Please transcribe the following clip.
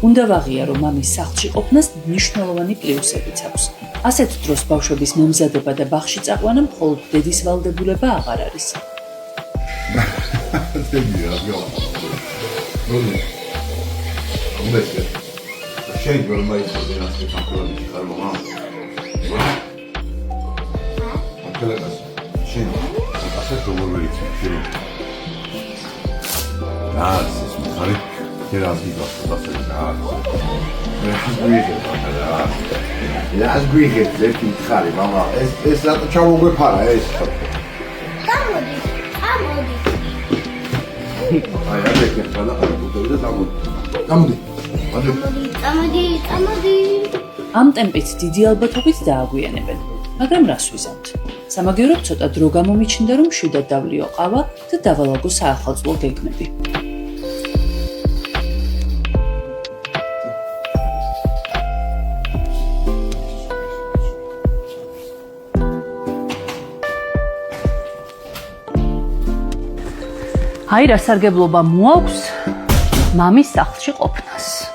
უნდა ვაღია, რომ მამის სახლში ყოფნას მნიშვნელოვანი პლუსებიც აქვს. ასეთ დროს ბავშვების მომზადება და ბაღში წაყვანა მხოლოდ დედის ვალდებულება აღარ არის. შეიძლება მაიცოდე ასე ფაქტორები ხარ მამა. აკელაკას. შენ ასე როგორ ვიცი შენ. ეს მხარი კერაზი გასწავლე და ეს გრიგე ლეფტი ხარი მამა ეს რატო ჩამოგვეფარა ეს გამოდი აი ასე ქეფალა ხარ და გამოდი ამ ტემპით დიდი ალბათობით დააგვიანებენ, მაგრამ რას ვიზამთ? სამაგიეროდ ცოტა დრო გამომიჩნდა, რომ შვიდად დავლიო ყავა და დავალაგო საახალწლო გეგმები. აი რა სარგებლობა მოაქვს მამის სახლში ყოფნას.